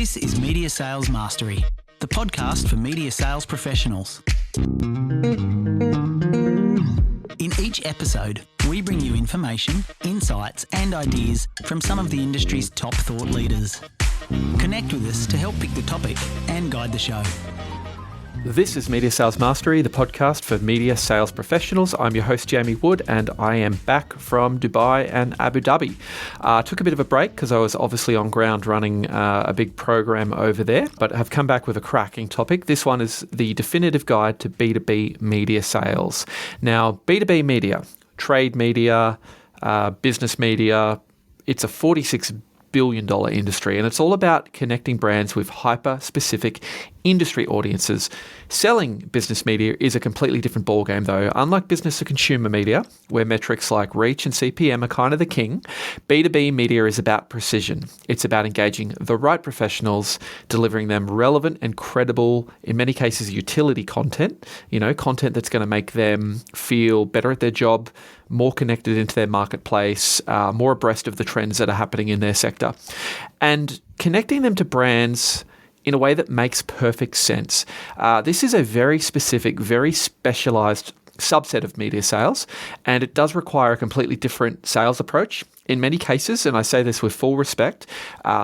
This is Media Sales Mastery, the podcast for media sales professionals. In each episode, we bring you information, insights, and ideas from some of the industry's top thought leaders. Connect with us to help pick the topic and guide the show. This is Media Sales Mastery, the podcast for media sales professionals. I'm your host, Jamie Wood, and I am back from Dubai and Abu Dhabi. Took a bit of a break because I was obviously on ground running a big program over there, but have come back with a cracking topic. This one is the definitive guide to B2B media sales. Now, B2B media, trade media, business media, it's a $46 billion industry, and it's all about connecting brands with hyper-specific industry audiences. Selling business media is a completely different ballgame though. Unlike business to consumer media, where metrics like reach and CPM are kind of the king, B2B media is about precision. It's about engaging the right professionals, delivering them relevant and credible, in many cases, utility content, content that's going to make them feel better at their job, more connected into their marketplace, more abreast of the trends that are happening in their sector, and connecting them to brands in a way that makes perfect sense. This is a very specific, very specialized subset of media sales, and it does require a completely different sales approach. In many cases, and I say this with full respect,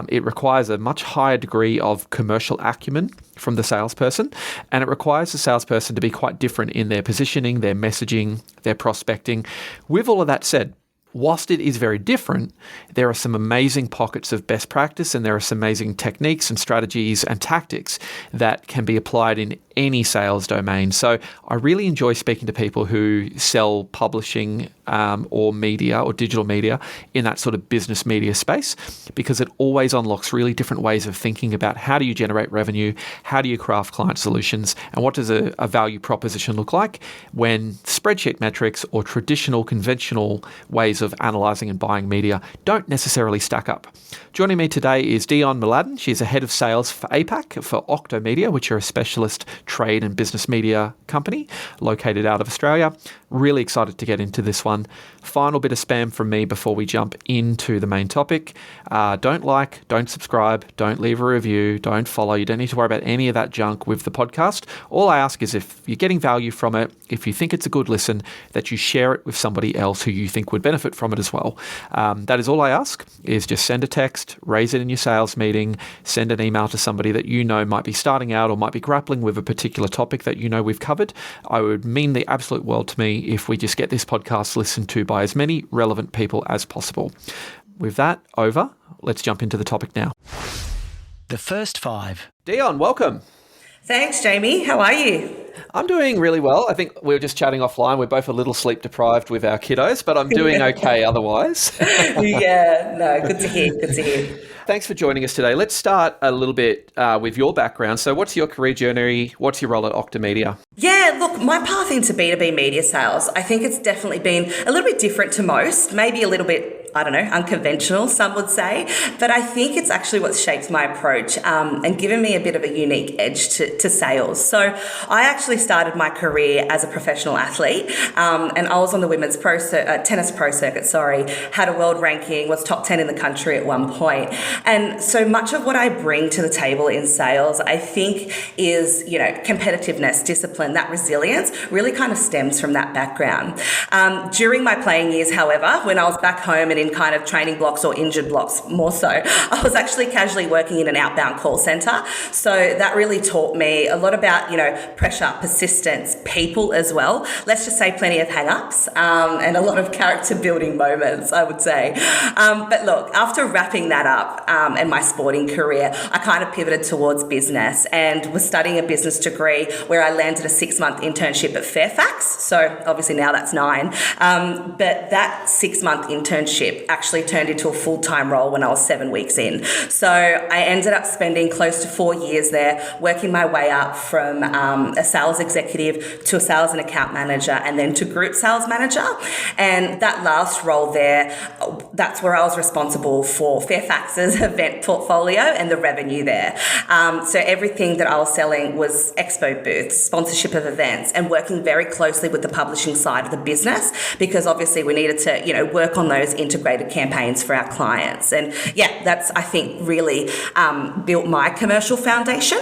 it requires a much higher degree of commercial acumen from the salesperson, and it requires the salesperson to be quite different in their positioning, their messaging, their prospecting. With all of that said, whilst it is very different, there are some amazing pockets of best practice, and there are some amazing techniques and strategies and tactics that can be applied in any sales domain. So I really enjoy speaking to people who sell publishing or media or digital media in that sort of business media space, because it always unlocks really different ways of thinking about how do you generate revenue, how do you craft client solutions, and what does a value proposition look like when spreadsheet metrics or traditional conventional ways of analysing and buying media don't necessarily stack up. Joining me today is Deeon Mladin. She's a head of sales for APAC for Octomedia, which are a specialist trade and business media company located out of Australia. Really excited to get into this one. Final bit of spam from me before we jump into the main topic. Don't subscribe, don't leave a review, don't follow. You don't need to worry about any of that junk with the podcast. All I ask is if you're getting value from it, if you think it's a good listen, that you share it with somebody else who you think would benefit from it as well. That is all I ask, is just send a text, raise it in your sales meeting, send an email to somebody that you know might be starting out or might be grappling with a particular topic that you know we've covered. I would mean the absolute world to me if we just get this podcast listened to by as many relevant people as possible. With that over, let's jump into the topic now. The first five. Deeon, welcome. Thanks, Jamie. How are you? I'm doing really well. I think we were just chatting offline. We're both a little sleep deprived with our kiddos, but I'm doing okay otherwise. Yeah, no, good to hear. Thanks for joining us today. Let's start a little bit with your background. So what's your career journey? What's your role at Octomedia? Yeah, look, my path into B2B media sales, I think it's definitely been a little bit different to most, maybe a little bit, unconventional, some would say. But I think it's actually what shaped my approach and given me a bit of a unique edge to sales. So I actually started my career as a professional athlete and I was on the women's tennis pro circuit, had a world ranking, was top 10 in the country at one point. And so much of what I bring to the table in sales, I think is, competitiveness, discipline, that resilience really kind of stems from that background. During my playing years, however, when I was back home and in kind of training blocks or injured blocks more so, I was actually casually working in an outbound call center. So that really taught me a lot about, pressure, persistence, people as well. Let's just say plenty of hang-ups and a lot of character building moments, I would say. But look, after wrapping that up and my sporting career, I kind of pivoted towards business and was studying a business degree where I landed a 6-month internship at Fairfax. So obviously now that's 9. But that 6-month internship actually turned into a full-time role when I was 7 weeks in. So I ended up spending close to 4 years there, working my way up from a sales executive to a sales and account manager and then to group sales manager. And that last role there, that's where I was responsible for Fairfax's event portfolio and the revenue there. So everything that I was selling was expo booths, sponsorship of events, and working very closely with the publishing side of the business, because obviously we needed to, work on those integrations integrated campaigns for our clients. And yeah, that's, I think, really built my commercial foundation.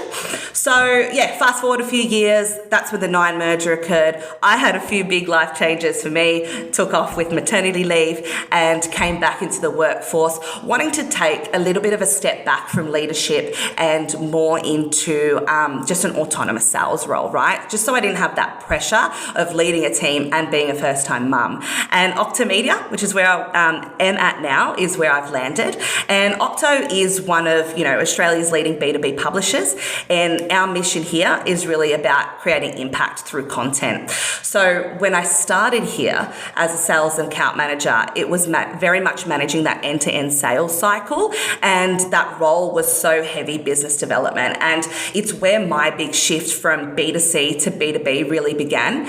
So yeah, fast forward a few years, that's when the Nine merger occurred. I had a few big life changes for me, took off with maternity leave and came back into the workforce, wanting to take a little bit of a step back from leadership and more into just an autonomous sales role, right? Just so I didn't have that pressure of leading a team and being a first-time mum. And Octomedia, which is where I am at now, is where I've landed. And Octo is one of, Australia's leading B2B publishers. And our mission here is really about creating impact through content. So when I started here as a sales and account manager, it was very much managing that end-to-end sales cycle. And that role was so heavy business development. And it's where my big shift from B2C to B2B really began.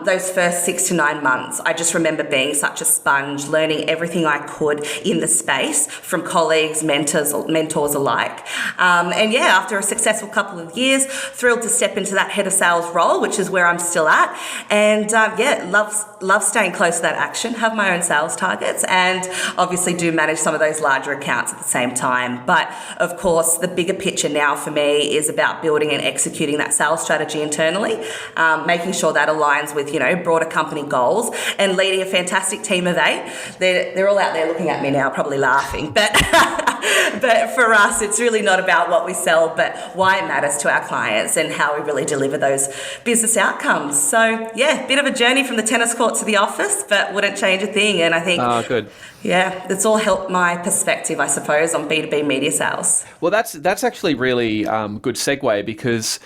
Those first 6 to 9 months, I just remember being such a sponge, learning everything I could in the space from colleagues, mentors alike. And yeah, after a successful couple of years, thrilled to step into that head of sales role, which is where I'm still at. And love staying close to that action, have my own sales targets, and obviously do manage some of those larger accounts at the same time. But of course, the bigger picture now for me is about building and executing that sales strategy internally, making sure that aligns with, broader company goals, and leading a fantastic team of 8. They're all out there looking at me now, probably laughing. But for us, it's really not about what we sell, but why it matters to our clients and how we really deliver those business outcomes. So yeah, bit of a journey from the tennis court to the office, but wouldn't change a thing. And I think, good. Yeah, it's all helped my perspective, I suppose, on B2B media sales. Well, that's actually really good segue, because,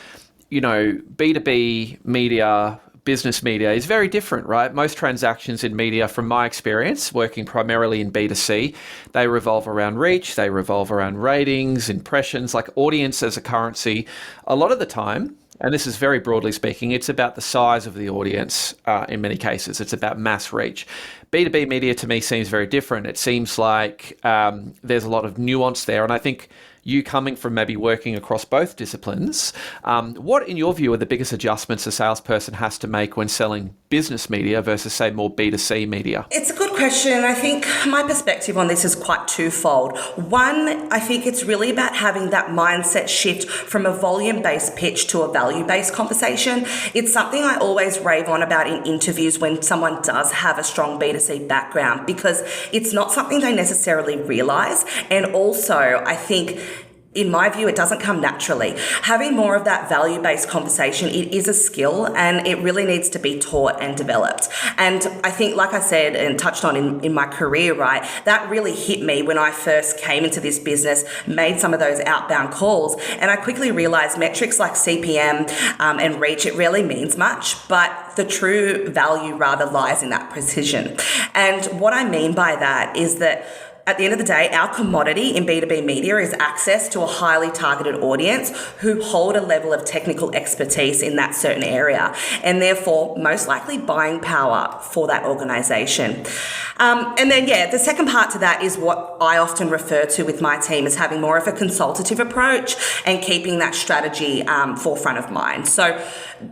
B2B media, business media is very different, right? Most transactions in media, from my experience, working primarily in B2C, they revolve around reach, they revolve around ratings, impressions, like audience as a currency. A lot of the time, and this is very broadly speaking, it's about the size of the audience in many cases. It's about mass reach. B2B media to me seems very different. It seems like there's a lot of nuance there. And I think you, coming from maybe working across both disciplines, what, in your view, are the biggest adjustments a salesperson has to make when selling business media versus, say, more B2C media? It's a good question. I think my perspective on this is quite twofold. One, I think it's really about having that mindset shift from a volume-based pitch to a value-based conversation. It's something I always rave on about in interviews when someone does have a strong B2C background, because it's not something they necessarily realize. And also, I think, in my view, it doesn't come naturally. Having more of that value-based conversation, it is a skill, and it really needs to be taught and developed. And I think, like I said and touched on in my career, right, that really hit me when I first came into this business, made some of those outbound calls, and I quickly realized metrics like CPM and reach, it really means much, but the true value rather lies in that precision. And what I mean by that is that at the end of the day, our commodity in B2B media is access to a highly targeted audience who hold a level of technical expertise in that certain area, and therefore most likely buying power for that organisation. And then, the second part to that is what I often refer to with my team as having more of a consultative approach and keeping that strategy forefront of mind. So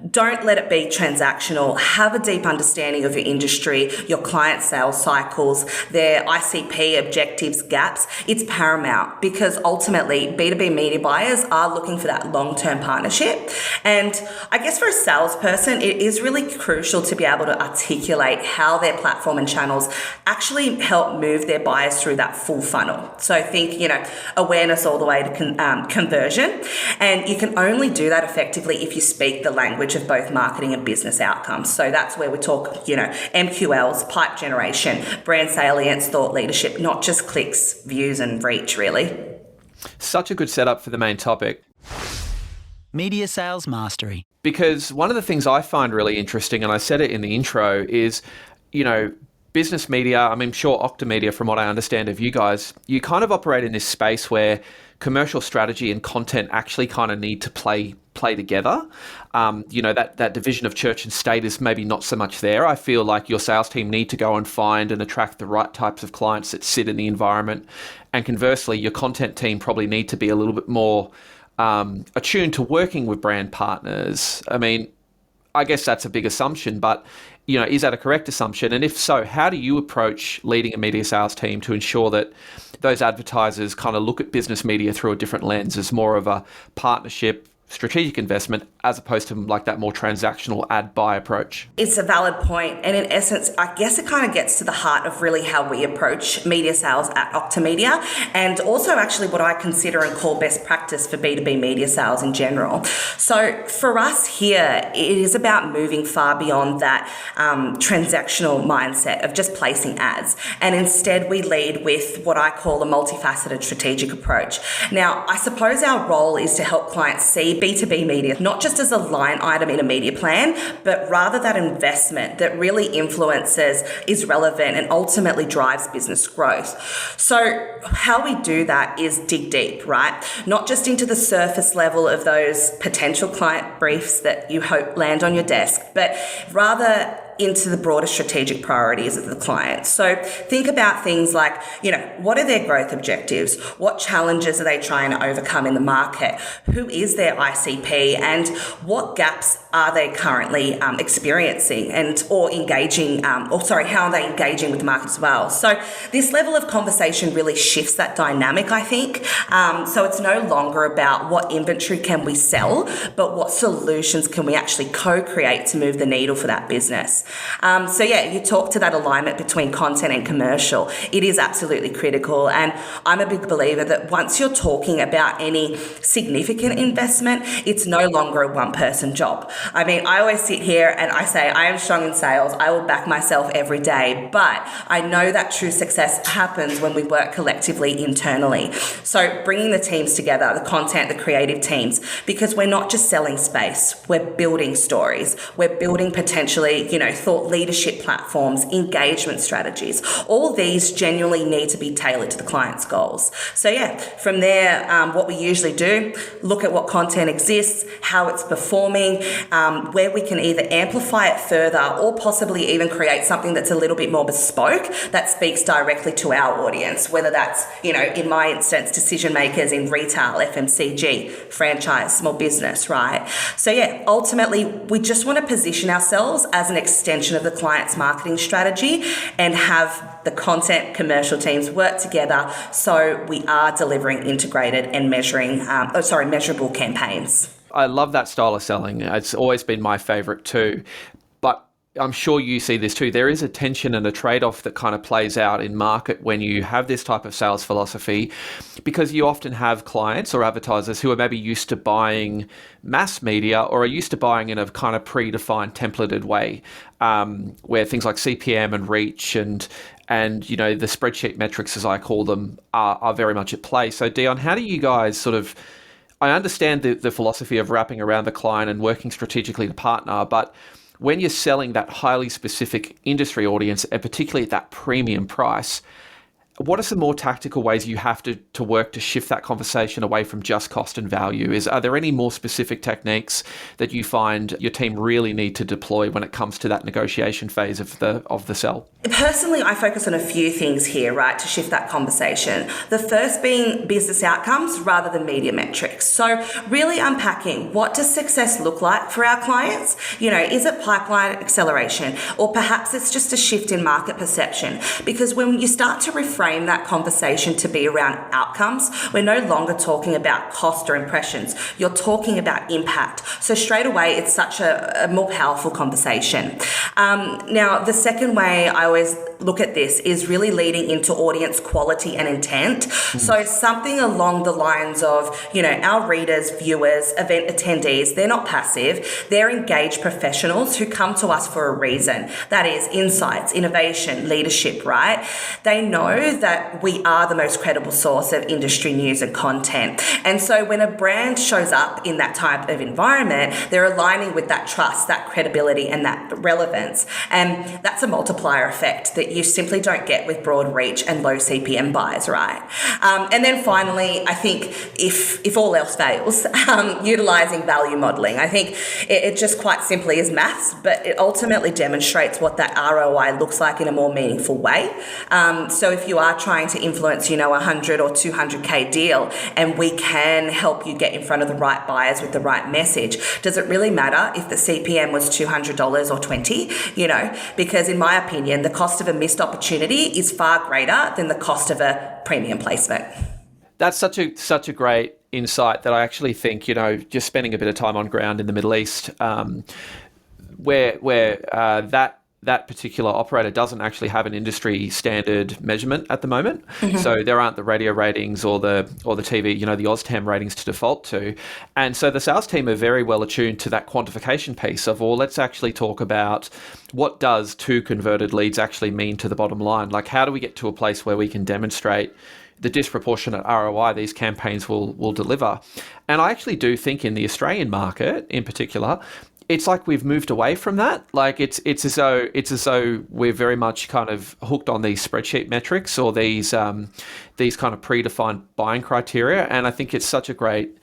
don't let it be transactional. Have a deep understanding of your industry, your client sales cycles, their ICP objectives, gaps. It's paramount, because ultimately B2B media buyers are looking for that long-term partnership. And I guess for a salesperson, it is really crucial to be able to articulate how their platform and channels actually help move their buyers through that full funnel. So think, awareness all the way to conversion. And you can only do that effectively if you speak the language of both marketing and business outcomes. So that's where we talk, MQLs, pipe generation, brand salience, thought leadership, not just clicks, views, and reach, really. Such a good setup for the main topic. Media Sales Mastery. Because one of the things I find really interesting, and I said it in the intro, is, business media, I'm sure Octomedia, from what I understand of you guys, you kind of operate in this space where commercial strategy and content actually kind of need to play together. That division of church and state is maybe not so much there. I feel like your sales team need to go and find and attract the right types of clients that sit in the environment. And conversely, your content team probably need to be a little bit more attuned to working with brand partners. I guess that's a big assumption, but is that a correct assumption? And if so, how do you approach leading a media sales team to ensure that those advertisers kind of look at business media through a different lens, as more of a partnership, strategic investment, as opposed to like that more transactional ad buy approach? It's a valid point. And in essence, I guess it kind of gets to the heart of really how we approach media sales at Octomedia, and also actually what I consider and call best practice for B2B media sales in general. So for us here, it is about moving far beyond that transactional mindset of just placing ads. And instead we lead with what I call a multifaceted strategic approach. Now, I suppose our role is to help clients see B2B media, not just as a line item in a media plan, but rather that investment that really influences, is relevant, and ultimately drives business growth. So how we do that is dig deep, right? Not just into the surface level of those potential client briefs that you hope land on your desk, but rather into the broader strategic priorities of the client. So think about things like, what are their growth objectives? What challenges are they trying to overcome in the market? Who is their ICP? And what gaps are they currently experiencing or engaging, how are they engaging with the market as well? So this level of conversation really shifts that dynamic, I think. So it's no longer about what inventory can we sell, but what solutions can we actually co-create to move the needle for that business. You talk to that alignment between content and commercial. It is absolutely critical. And I'm a big believer that once you're talking about any significant investment, it's no longer a one-person job. I mean, I always sit here and I say, I am strong in sales. I will back myself every day. But I know that true success happens when we work collectively internally. So bringing the teams together, the content, the creative teams, because we're not just selling space, we're building stories. We're building potentially, thought leadership platforms, engagement strategies. All these genuinely need to be tailored to the client's goals. So from there, what we usually do, look at what content exists, how it's performing, where we can either amplify it further or possibly even create something that's a little bit more bespoke that speaks directly to our audience, whether that's, in my instance, decision makers in retail, FMCG, franchise, small business, right? So ultimately, we just want to position ourselves as an extension of the client's marketing strategy and have the content commercial teams work together so we are delivering integrated and measurable campaigns. I love that style of selling. It's always been my favorite too. But I'm sure you see this too. There is a tension and a trade-off that kind of plays out in market when you have this type of sales philosophy, because you often have clients or advertisers who are maybe used to buying mass media or are used to buying in a kind of predefined templated way, where things like CPM and reach and the spreadsheet metrics, as I call them, are very much at play. So Deeon, how do you guys I understand the philosophy of wrapping around the client and working strategically to partner, but when you're selling that highly specific industry audience, and particularly at that premium price, what are some more tactical ways you have to work to shift that conversation away from just cost and value? Are there any more specific techniques that you find your team really need to deploy when it comes to that negotiation phase of the sell? Personally, I focus on a few things here, right, to shift that conversation. The first being business outcomes rather than media metrics. So really unpacking, what does success look like for our clients? Is it pipeline acceleration, or perhaps it's just a shift in market perception? Because when you start to reframe that conversation to be around outcomes, we're no longer talking about cost or impressions. You're talking about impact. So straight away, it's such a more powerful conversation. Now, the second way I always look at this is really leading into audience quality and intent. So something along the lines of, our readers, viewers, event attendees, they're not passive. They're engaged professionals who come to us for a reason. That is insights, innovation, leadership, right? They know that we are the most credible source of industry news and content. And so when a brand shows up in that type of environment, they're aligning with that trust, that credibility, and that relevance. And that's a multiplier effect that you simply don't get with broad reach and low CPM buys, right? And then finally, I think if all else fails, utilizing value modeling. I think it just quite simply is maths, but it ultimately demonstrates what that ROI looks like in a more meaningful way. So if you are trying to influence, 100 or 200K deal, and we can help you get in front of the right buyers with the right message, does it really matter if the CPM was $200 or 20? Because in my opinion, the cost of a missed opportunity is far greater than the cost of a premium placement. That's such a great insight that I actually think, just spending a bit of time on ground in the Middle East, where that particular operator doesn't actually have an industry standard measurement at the moment. Mm-hmm. So there aren't the radio ratings or the TV, the OzTam ratings to default to. And so the sales team are very well attuned to that quantification piece of, well, let's actually talk about what does 2 converted leads actually mean to the bottom line? Like, how do we get to a place where we can demonstrate the disproportionate ROI these campaigns will deliver? And I actually do think in the Australian market in particular, it's like we've moved away from that. Like it's as though we're very much kind of hooked on these spreadsheet metrics or these kind of predefined buying criteria. And I think it's such a great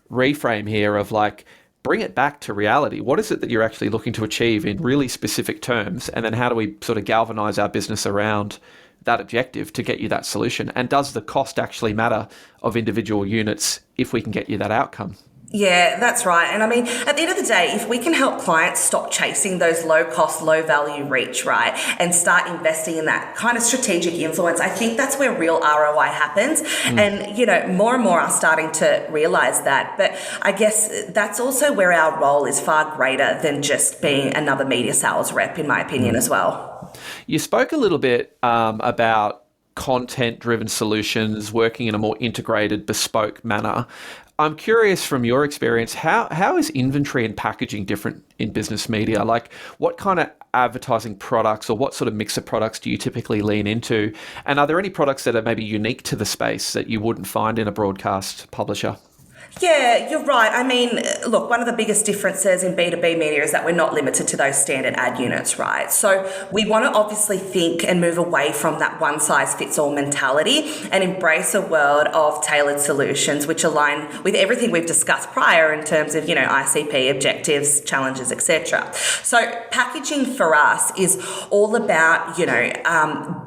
reframe here of like, bring it back to reality. What is it that you're actually looking to achieve in really specific terms? And then how do we sort of galvanize our business around that objective to get you that solution? And does the cost actually matter of individual units if we can get you that outcome? Yeah, that's right. And I mean, at the end of the day, if we can help clients stop chasing those low cost, low value reach, right, and start investing in that kind of strategic influence, I think that's where real ROI happens. And, more and more are starting to realize that. But I guess that's also where our role is far greater than just being another media sales rep, in my opinion, as well. You spoke a little bit about content-driven solutions, working in a more integrated, bespoke manner. I'm curious from your experience, how is inventory and packaging different in business media? Like, what kind of advertising products or what sort of mix of products do you typically lean into? And are there any products that are maybe unique to the space that you wouldn't find in a broadcast publisher? Yeah, you're right. I mean, look, one of the biggest differences in B2B media is that we're not limited to those standard ad units, right? So we want to obviously think and move away from that one-size-fits-all mentality and embrace a world of tailored solutions which align with everything we've discussed prior in terms of, ICP, objectives, challenges, etc. So packaging for us is all about,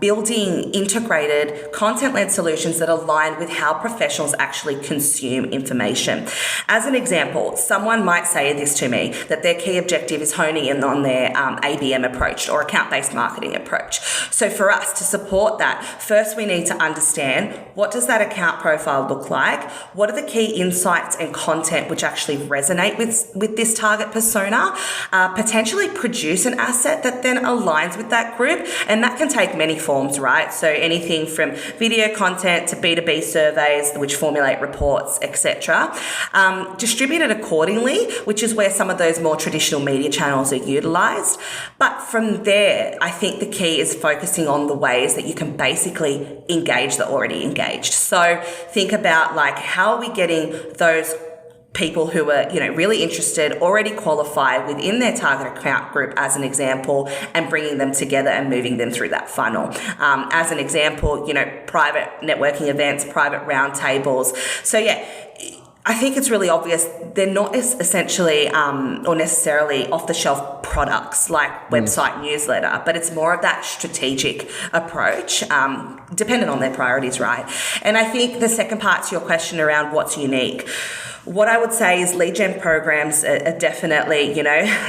building integrated content-led solutions that align with how professionals actually consume information. As an example, someone might say this to me, that their key objective is honing in on their ABM approach or account-based marketing approach. So for us to support that, first we need to understand, what does that account profile look like? What are the key insights and content which actually resonate with this target persona? Potentially produce an asset that then aligns with that group. And that can take many forms, right? So anything from video content to B2B surveys, which formulate reports, etc. Distributed accordingly, which is where some of those more traditional media channels are utilised. But from there, I think the key is focusing on the ways that you can basically engage the already engaged. So think about like, how are we getting those people who are, really interested, already qualified within their target account group, as an example, and bringing them together and moving them through that funnel. As an example, private networking events, private roundtables. So yeah, I think it's really obvious they're not as essentially or necessarily off-the-shelf products like website newsletter, but it's more of that strategic approach, dependent on their priorities, right? And I think the second part to your question around what's unique, what I would say is lead gen programs are definitely,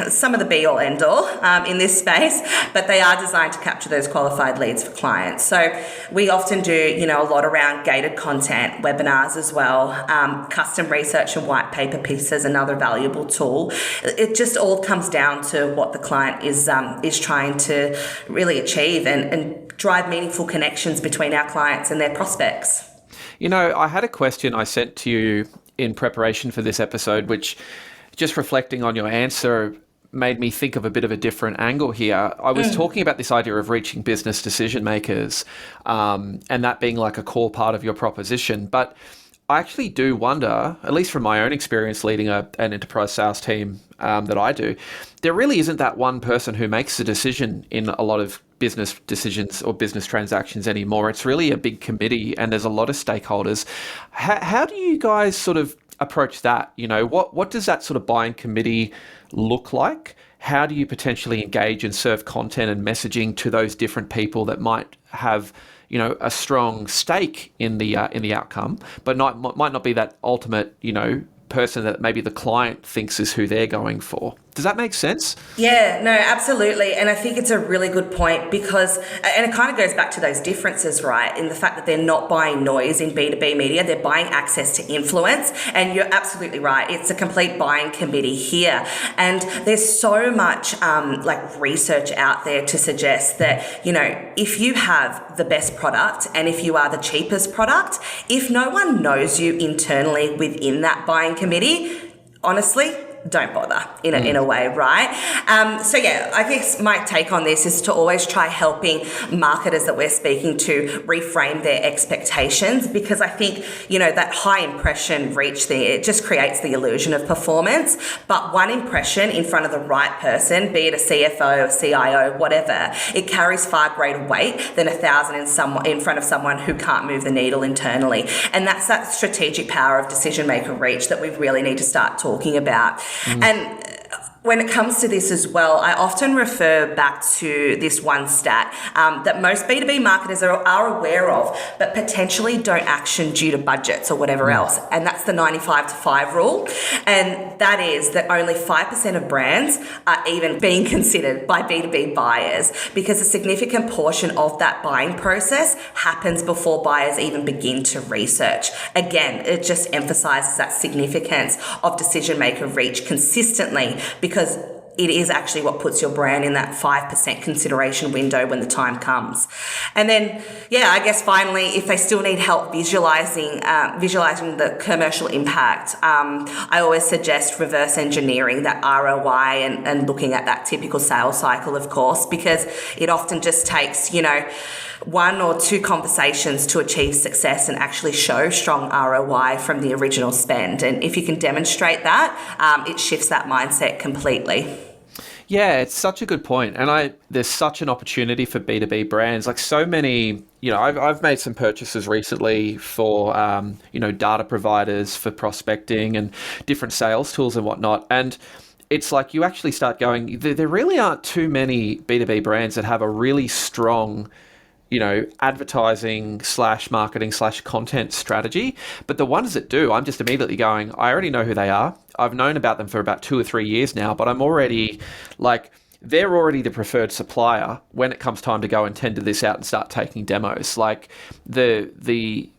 some of the be-all end-all in this space, but they are designed to capture those qualified leads for clients. So we often do, a lot around gated content, webinars as well, custom research and white paper pieces, another valuable tool. It just all comes down to what the client is trying to really achieve and drive meaningful connections between our clients and their prospects. I had a question I sent to you in preparation for this episode, which, just reflecting on your answer, made me think of a bit of a different angle here. I was talking about this idea of reaching business decision makers, and that being like a core part of your proposition. But I actually do wonder, at least from my own experience leading an enterprise sales team that I do, there really isn't that one person who makes the decision in a lot of business decisions or business transactions anymore. It's really a big committee and there's a lot of stakeholders. How do you guys sort of approach that? What does that sort of buying committee look like? How do you potentially engage and serve content and messaging to those different people that might have a strong stake in the outcome, but might not be that ultimate, person that maybe the client thinks is who they're going for. Does that make sense? Yeah, no, absolutely. And I think it's a really good point because, and it kind of goes back to those differences, right? In the fact that they're not buying noise in B2B media, they're buying access to influence. And you're absolutely right. It's a complete buying committee here. And there's so much research out there to suggest that, if you have the best product and if you are the cheapest product, if no one knows you internally within that buying committee, honestly, don't bother in a way, right? I guess my take on this is to always try helping marketers that we're speaking to reframe their expectations, because I think, that high impression reach there, it just creates the illusion of performance. But one impression in front of the right person, be it a CFO, CIO, whatever, it carries far greater weight than 1,000 in front of someone who can't move the needle internally. And that's that strategic power of decision maker reach that we really need to start talking about. And when it comes to this as well, I often refer back to this one stat that most B2B marketers are aware of, but potentially don't action due to budgets or whatever else. And that's the 95-5 rule. And that is that only 5% of brands are even being considered by B2B buyers, because a significant portion of that buying process happens before buyers even begin to research. Again, it just emphasizes that significance of decision maker reach consistently, because it is actually what puts your brand in that 5% consideration window when the time comes. And then, I guess finally, if they still need help visualizing the commercial impact, I always suggest reverse engineering that ROI and looking at that typical sales cycle, of course, because it often just takes, one or two conversations to achieve success and actually show strong ROI from the original spend. And if you can demonstrate that, it shifts that mindset completely. Yeah, it's such a good point. And there's such an opportunity for B2B brands. Like so many, I've made some purchases recently for, data providers for prospecting and different sales tools and whatnot. And it's like you actually start going, there really aren't too many B2B brands that have a really strong advertising / marketing / content strategy. But the ones that do, I'm just immediately going, I already know who they are. I've known about them for about 2 or 3 years now, but I'm already they're already the preferred supplier when it comes time to go and tender this out and start taking demos. Like the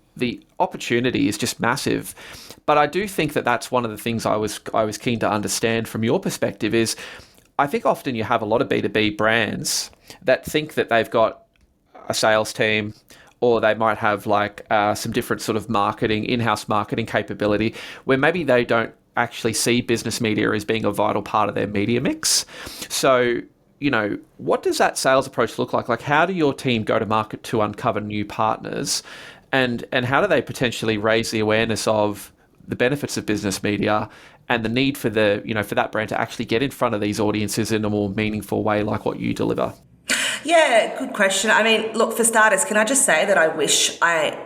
opportunity is just massive. But I do think that that's one of the things I was keen to understand from your perspective is I think often you have a lot of B2B brands that think that they've got a sales team, or they might have some different sort of in-house marketing capability where maybe they don't actually see business media as being a vital part of their media mix. So, what does that sales approach look like? Like, how do your team go to market to uncover new partners, and how do they potentially raise the awareness of the benefits of business media and the need for for that brand to actually get in front of these audiences in a more meaningful way, like what you deliver? Yeah, good question. I mean, look, for starters, can I just say that I wish I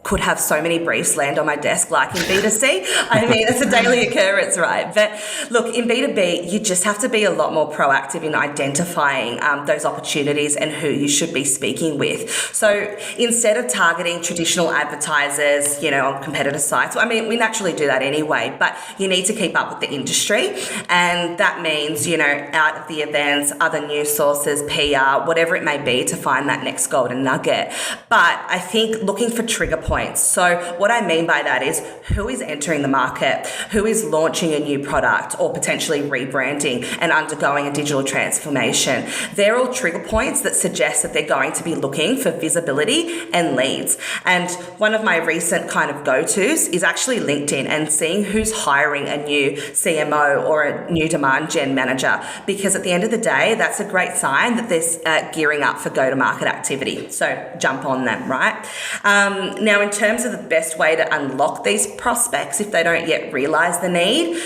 could have so many briefs land on my desk like in B2C. I mean, it's a daily occurrence, right? But look, in B2B, you just have to be a lot more proactive in identifying those opportunities and who you should be speaking with. So instead of targeting traditional advertisers, on competitor sites, I mean, we naturally do that anyway, but you need to keep up with the industry. And that means, out of the events, other news sources, PR, whatever it may be, to find that next golden nugget. But I think looking for trigger points. So what I mean by that is who is entering the market, who is launching a new product or potentially rebranding and undergoing a digital transformation. They're all trigger points that suggest that they're going to be looking for visibility and leads. And one of my recent kind of go-tos is actually LinkedIn and seeing who's hiring a new CMO or a new demand gen manager, because at the end of the day, that's a great sign that they're gearing up for go-to-market activity. So jump on them, right? Now, in terms of the best way to unlock these prospects if they don't yet realise the need,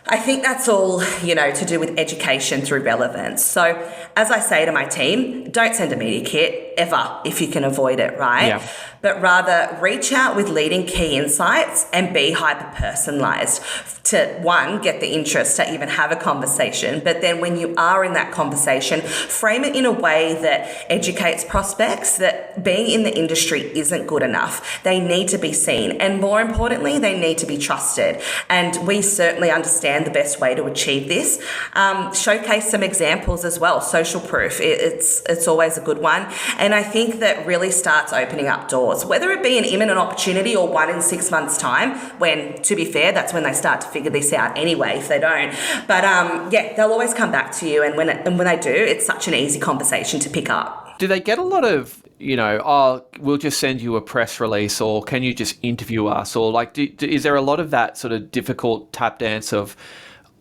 I think that's all, to do with education through relevance. So as I say to my team, don't send a media kit ever if you can avoid it, right? Yeah. But rather reach out with leading key insights and be hyper-personalised. to, one, get the interest to even have a conversation. But then when you are in that conversation, frame it in a way that educates prospects that being in the industry isn't good enough. They need to be seen. And more importantly, they need to be trusted. And we certainly understand the best way to achieve this. Showcase some examples as well. Social proof, it's always a good one. And I think that really starts opening up doors, whether it be an imminent opportunity or one in 6 months' time, when, to be fair, that's when they start to figure this out anyway, if they don't. But they'll always come back to you. And when they do, it's such an easy conversation to pick up. Do they get a lot of, oh, we'll just send you a press release, or can you just interview us? Or like, is there a lot of that sort of difficult tap dance of,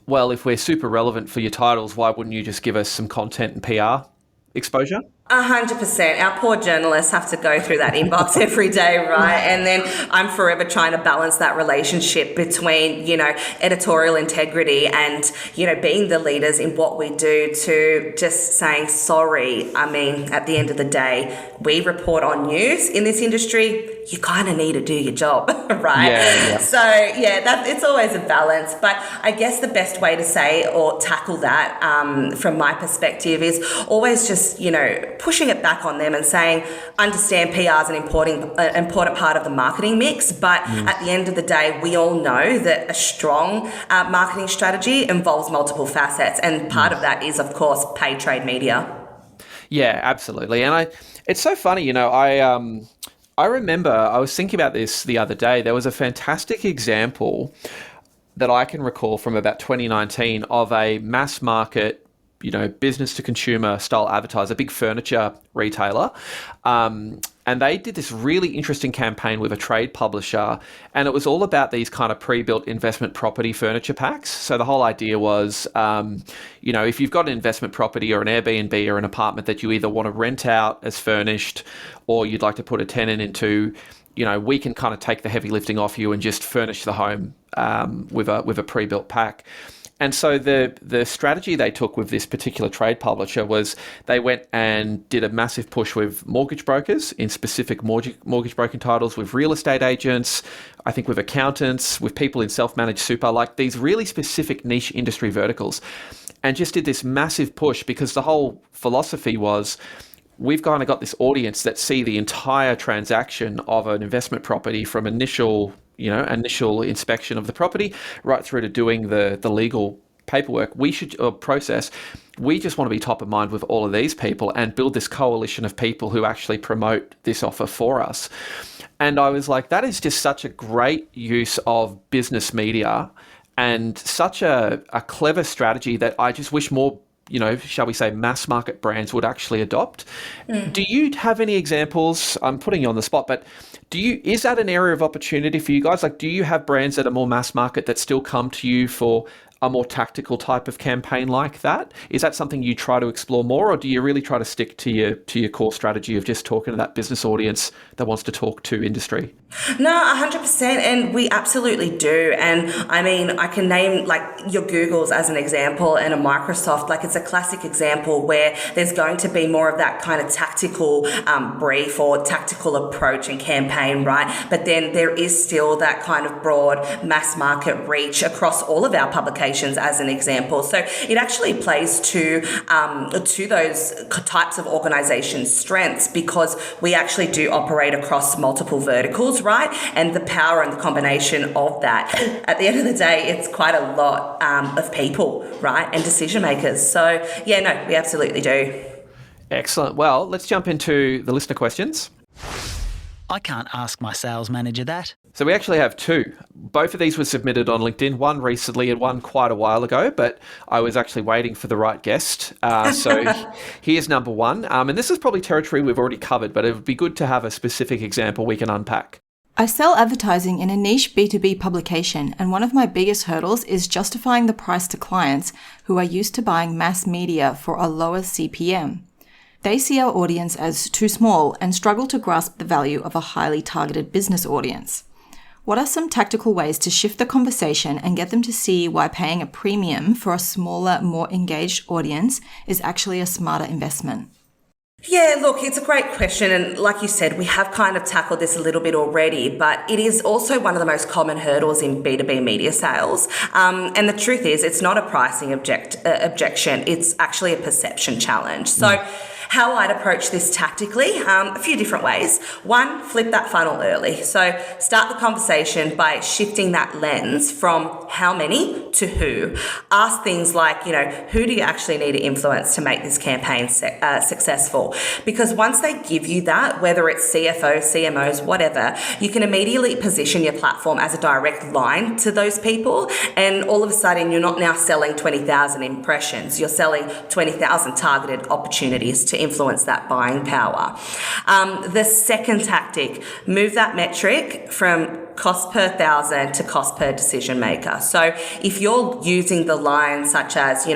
well, if we're super relevant for your titles, why wouldn't you just give us some content and PR exposure? 100%. Our poor journalists have to go through that inbox every day, right? And then I'm forever trying to balance that relationship between, editorial integrity and, being the leaders in what we do, to just saying sorry. I mean, at the end of the day, we report on news in this industry. You kind of need to do your job, right? Yeah. So, it's always a balance. But I guess the best way to say or tackle that from my perspective is always just, pushing it back on them and saying, understand PR is an important part of the marketing mix, but at the end of the day, we all know that a strong marketing strategy involves multiple facets, and part of that is, of course, paid trade media. Yeah, absolutely. And it's so funny, I remember I was thinking about this the other day. There was a fantastic example that I can recall from about 2019 of a mass market, business to consumer style advertiser, big furniture retailer. And they did this really interesting campaign with a trade publisher, and it was all about these kind of pre-built investment property furniture packs. So the whole idea was, if you've got an investment property or an Airbnb or an apartment that you either want to rent out as furnished, or you'd like to put a tenant into, we can kind of take the heavy lifting off you and just furnish the home with a pre-built pack. And so the strategy they took with this particular trade publisher was they went and did a massive push with mortgage brokers in specific mortgage broking titles, with real estate agents, I think with accountants, with people in self-managed super, like these really specific niche industry verticals, and just did this massive push, because the whole philosophy was, we've kind of got this audience that see the entire transaction of an investment property from initial inspection of the property right through to doing the legal paperwork. We just want to be top of mind with all of these people and build this coalition of people who actually promote this offer for us. And I was like, that is just such a great use of business media and such a clever strategy that I just wish more, shall we say, mass market brands would actually adopt. Do you have any examples? I'm putting you on the spot, but is that an area of opportunity for you guys? Like, do you have brands that are more mass market that still come to you for a more tactical type of campaign like that? Is that something you try to explore more, or do you really try to stick to your core strategy of just talking to that business audience that wants to talk to industry? No, 100%, and we absolutely do. And I mean, I can name like your Googles as an example, and a Microsoft. Like, it's a classic example where there's going to be more of that kind of tactical brief or tactical approach and campaign, right? But then there is still that kind of broad mass market reach across all of our publications, as an example. So it actually plays to those types of organizations' strengths, because we actually do operate across multiple verticals, right? And the power and the combination of that, at the end of the day, it's quite a lot of people, right? And decision makers. So yeah, no, we absolutely do. Excellent. Well, let's jump into the listener questions. I can't ask my sales manager that. So we actually have two. Both of these were submitted on LinkedIn, one recently and one quite a while ago, but I was actually waiting for the right guest. So here's number one. And this is probably territory we've already covered, but it would be good to have a specific example we can unpack. I sell advertising in a niche B2B publication, and one of my biggest hurdles is justifying the price to clients who are used to buying mass media for a lower CPM. They see our audience as too small and struggle to grasp the value of a highly targeted business audience. What are some tactical ways to shift the conversation and get them to see why paying a premium for a smaller, more engaged audience is actually a smarter investment? Yeah, look, it's a great question. And like you said, we have kind of tackled this a little bit already, but it is also one of the most common hurdles in B2B media sales. And the truth is, it's not a pricing objection. It's actually a perception challenge. So how I'd approach this tactically, a few different ways. One, flip that funnel early. So start the conversation by shifting that lens from how many to who. Ask things like, who do you actually need to influence to make this campaign successful? Because once they give you that, whether it's CFOs, CMOs, whatever, you can immediately position your platform as a direct line to those people. And all of a sudden, you're not now selling 20,000 impressions. You're selling 20,000 targeted opportunities to influence that buying power. The second tactic, move that metric from cost per thousand to cost per decision maker. So if you're using the line such as,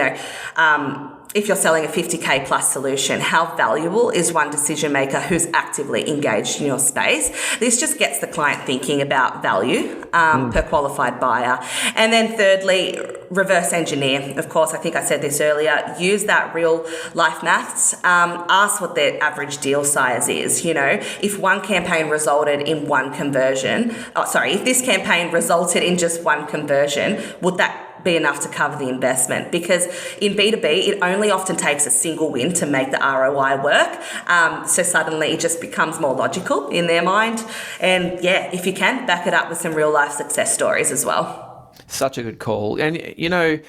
if you're selling a 50K plus solution, how valuable is one decision maker who's actively engaged in your space? This just gets the client thinking about value per qualified buyer. And then thirdly, reverse engineer. Of course, I think I said this earlier, use that real life maths. Ask what their average deal size is. If one campaign resulted in one conversion, if this campaign resulted in just one conversion, would that be enough to cover the investment? Because in B2B, it only often takes a single win to make the ROI work. So suddenly it just becomes more logical in their mind. And yeah, if you can, back it up with some real life success stories as well. Such a good call. And,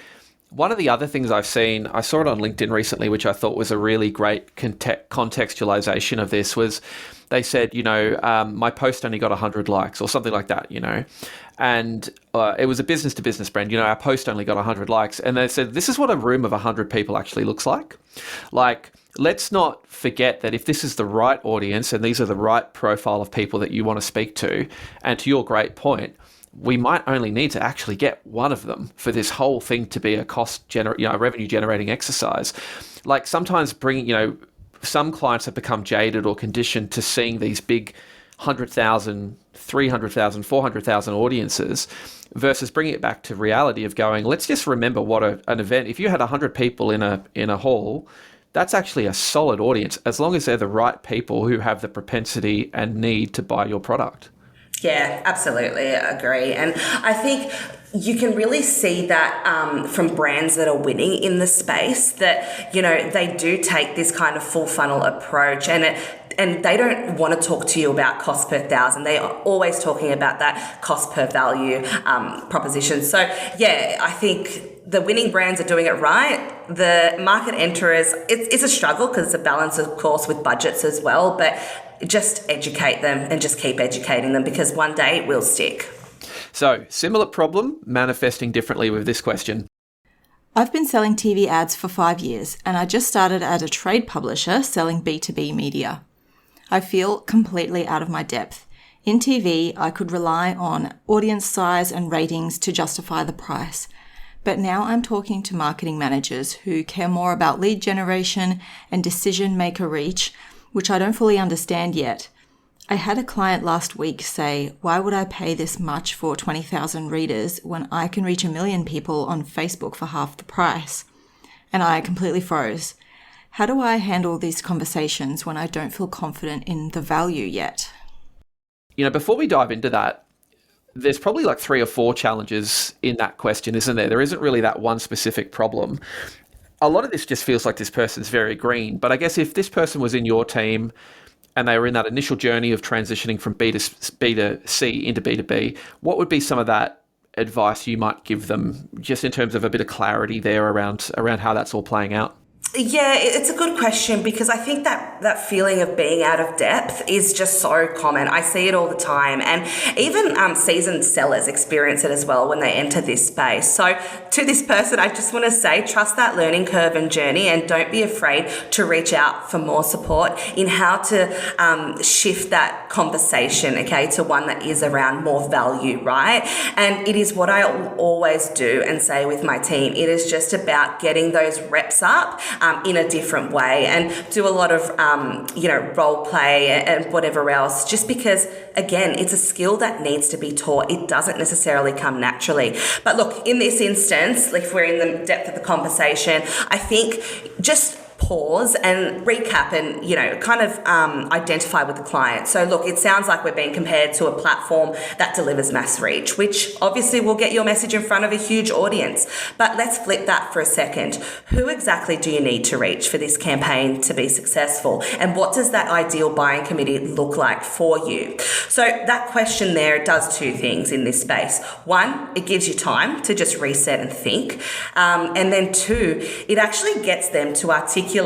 one of the other things I saw it on LinkedIn recently, which I thought was a really great contextualization of this, was they said, my post only got 100 likes or something like that, and it was a business to business brand, our post only got 100 likes. And they said, this is what a room of 100 people actually looks like. Like, let's not forget that if this is the right audience and these are the right profile of people that you want to speak to, and to your great point, we might only need to actually get one of them for this whole thing to be a revenue generating exercise. Like sometimes some clients have become jaded or conditioned to seeing these big 100,000, 300,000, 400,000 audiences versus bringing it back to reality of going, let's just remember what an event, if you had 100 people in a hall, that's actually a solid audience as long as they're the right people who have the propensity and need to buy your product. Yeah, absolutely. I agree. And I think you can really see that from brands that are winning in the space that, they do take this kind of full funnel approach and they don't want to talk to you about cost per thousand. They are always talking about that cost per value proposition. So yeah, I think the winning brands are doing it right. The market enterers, it's a struggle because it's a balance, of course, with budgets as well, but just educate them and just keep educating them because one day it will stick. So, similar problem, manifesting differently with this question. I've been selling TV ads for 5 years and I just started at a trade publisher selling B2B media. I feel completely out of my depth. In TV, I could rely on audience size and ratings to justify the price. But now I'm talking to marketing managers who care more about lead generation and decision maker reach, which I don't fully understand yet. I had a client last week say, why would I pay this much for 20,000 readers when I can reach 1 million people on Facebook for half the price? And I completely froze. How do I handle these conversations when I don't feel confident in the value yet? Before we dive into that, there's probably like 3 or 4 challenges in that question, isn't there? There isn't really that one specific problem. A lot of this just feels like this person's very green. But I guess if this person was in your team and they were in that initial journey of transitioning from B to C into B2B, what would be some of that advice you might give them just in terms of a bit of clarity there around how that's all playing out? Yeah, it's a good question because I think that feeling of being out of depth is just so common. I see it all the time, and even seasoned sellers experience it as well when they enter this space. So to this person, I just want to say, trust that learning curve and journey and don't be afraid to reach out for more support in how to shift that conversation, okay, to one that is around more value, right? And it is what I always do and say with my team. It is just about getting those reps up in a different way and do a lot of, role play and whatever else, just because, again, it's a skill that needs to be taught. It doesn't necessarily come naturally. But look, in this instance, if we're in the depth of the conversation, I think just pause and recap and, kind of identify with the client. So look, it sounds like we're being compared to a platform that delivers mass reach, which obviously will get your message in front of a huge audience. But let's flip that for a second. Who exactly do you need to reach for this campaign to be successful? And what does that ideal buying committee look like for you? So that question there does two things in this space. One, it gives you time to just reset and think. And then two, it actually gets them to articulate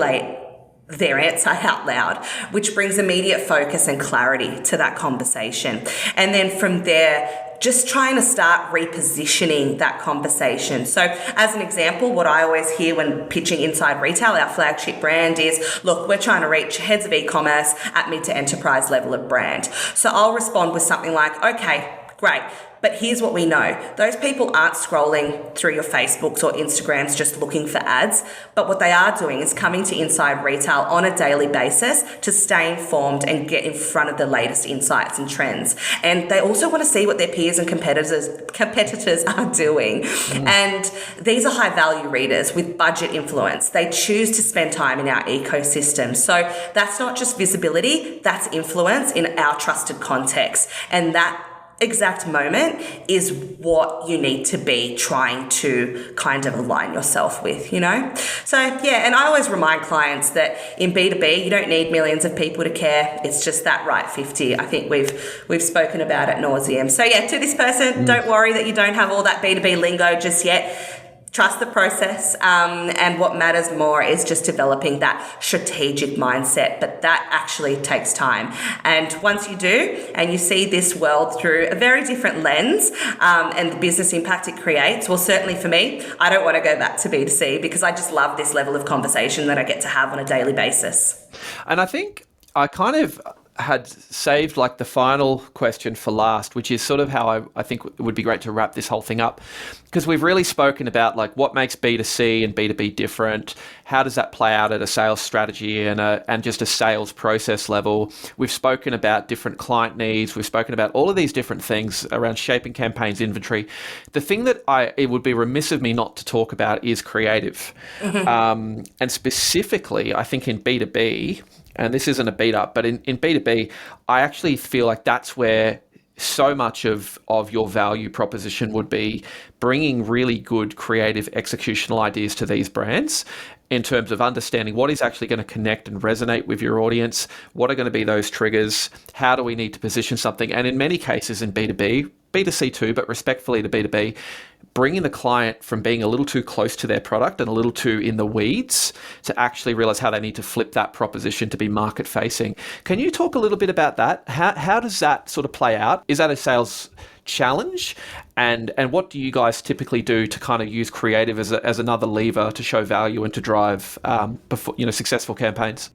their answer out loud, which brings immediate focus and clarity to that conversation. And then from there, just trying to start repositioning that conversation. So as an example, what I always hear when pitching Inside Retail, our flagship brand, is, look, we're trying to reach heads of e-commerce at mid to enterprise level of brand. So I'll respond with something like, okay, great, but here's what we know. Those people aren't scrolling through your Facebooks or Instagrams just looking for ads, but what they are doing is coming to Inside Retail on a daily basis to stay informed and get in front of the latest insights and trends. And they also want to see what their peers and competitors are doing. And these are high value readers with budget influence. They choose to spend time in our ecosystem. So that's not just visibility, that's influence in our trusted context. And that exact moment is what you need to be trying to kind of align yourself with, So yeah, and I always remind clients that in B2B, you don't need millions of people to care. It's just that right 50. I think we've spoken about it nauseum. So yeah, to this person, don't worry that you don't have all that B2B lingo just yet. Trust the process, and what matters more is just developing that strategic mindset, but that actually takes time. And once you do, and you see this world through a very different lens, and the business impact it creates, well, certainly for me, I don't want to go back to B2C because I just love this level of conversation that I get to have on a daily basis. And I think I kind of had saved like the final question for last, which is sort of how I think it would be great to wrap this whole thing up, because we've really spoken about like what makes B2C and B2B different. How does that play out at a sales strategy and just a sales process level? We've spoken about different client needs. We've spoken about all of these different things around shaping campaigns, inventory. The thing that it would be remiss of me not to talk about is creative. And specifically, I think in B2B, and this isn't a beat up, but in B2B, I actually feel like that's where so much of your value proposition would be bringing really good creative executional ideas to these brands in terms of understanding what is actually going to connect and resonate with your audience, what are going to be those triggers, how do we need to position something. And in many cases in B2B, B2C too, but respectfully to B2B, bringing the client from being a little too close to their product and a little too in the weeds to actually realize how they need to flip that proposition to be market facing. Can you talk a little bit about that? How does that sort of play out? Is that a sales challenge? And what do you guys typically do to kind of use creative as another lever to show value and to drive successful campaigns?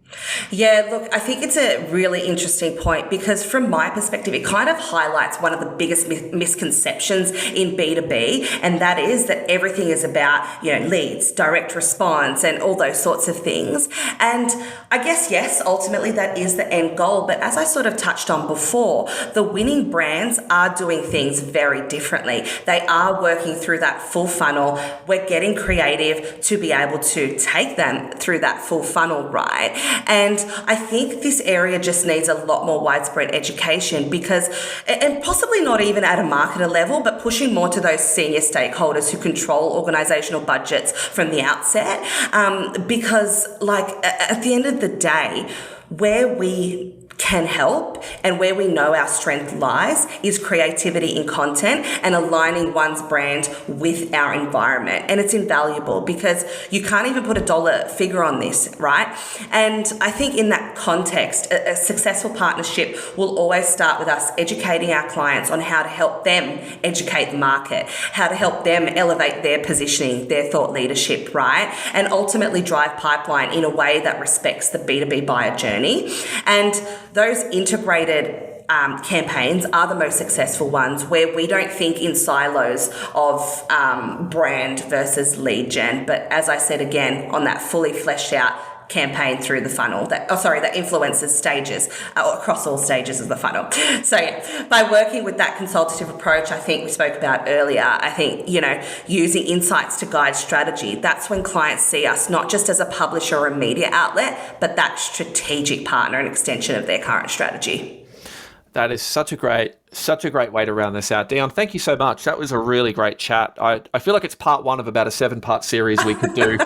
Yeah, look, I think it's a really interesting point because from my perspective, it kind of highlights one of the biggest misconceptions in B2B, and that is that everything is about, leads, direct response, and all those sorts of things. And I guess, yes, ultimately that is the end goal. But as I sort of touched on before, the winning brands are doing things very differently. They are working through that full funnel. We're getting creative to be able to take them through that full funnel, right? And I think this area just needs a lot more widespread education because, and possibly not even at a marketer level, but pushing more to those senior stakeholders who control organizational budgets from the outset. Because at the end of the day, where we can help and where we know our strength lies is creativity in content and aligning one's brand with our environment. And it's invaluable because you can't even put a dollar figure on this, right? And I think in that context, a successful partnership will always start with us educating our clients on how to help them educate the market, how to help them elevate their positioning, their thought leadership, right? And ultimately drive pipeline in a way that respects the B2B buyer journey. And those integrated campaigns are the most successful ones where we don't think in silos of brand versus lead gen. But as I said again, on that fully fleshed out campaign through the funnel, that influences stages across all stages of the funnel. So yeah, by working with that consultative approach, I think we spoke about earlier, I think, using insights to guide strategy, that's when clients see us not just as a publisher or a media outlet, but that strategic partner and extension of their current strategy. That is such a great way to round this out. Deeon, thank you so much. That was a really great chat. I feel like it's part one of about a 7-part series we could do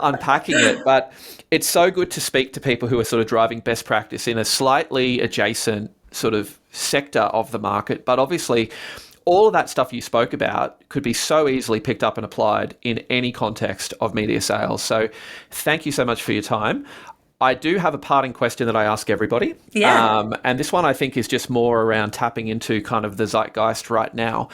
unpacking it, but it's so good to speak to people who are sort of driving best practice in a slightly adjacent sort of sector of the market. But obviously, all of that stuff you spoke about could be so easily picked up and applied in any context of media sales. So thank you so much for your time. I do have a parting question that I ask everybody. Yeah. And this one I think is just more around tapping into kind of the zeitgeist right now.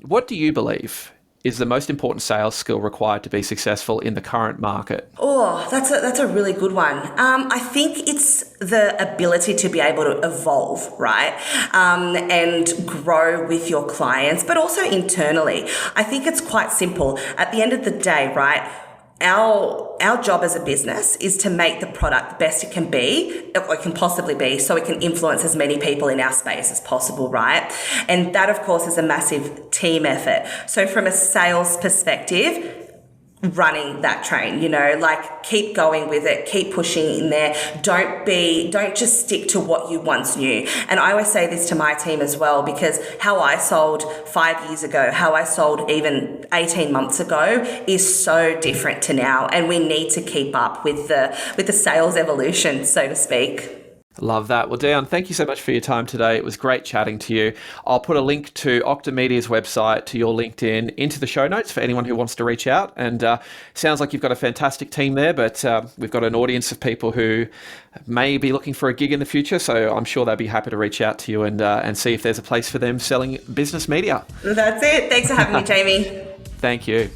What do you believe is the most important sales skill required to be successful in the current market? Oh, that's a really good one. I think it's the ability to be able to evolve, right? And grow with your clients, but also internally. I think it's quite simple. At the end of the day, right? Our job as a business is to make the product the best it can be, or it can possibly be, so it can influence as many people in our space as possible, right? And that, of course, is a massive team effort. So from a sales perspective, running that train, keep going with it, keep pushing in there. Don't just stick to what you once knew. And I always say this to my team as well, because how I sold 5 years ago, how I sold even 18 months ago is so different to now. And we need to keep up with the sales evolution, so to speak. Love that. Well, Deeon, thank you so much for your time today. It was great chatting to you. I'll put a link to Octomedia's website, to your LinkedIn, into the show notes for anyone who wants to reach out. And sounds like you've got a fantastic team there, but we've got an audience of people who may be looking for a gig in the future. So I'm sure they'll be happy to reach out to you and see if there's a place for them selling business media. That's it. Thanks for having me, Jamie. Thank you.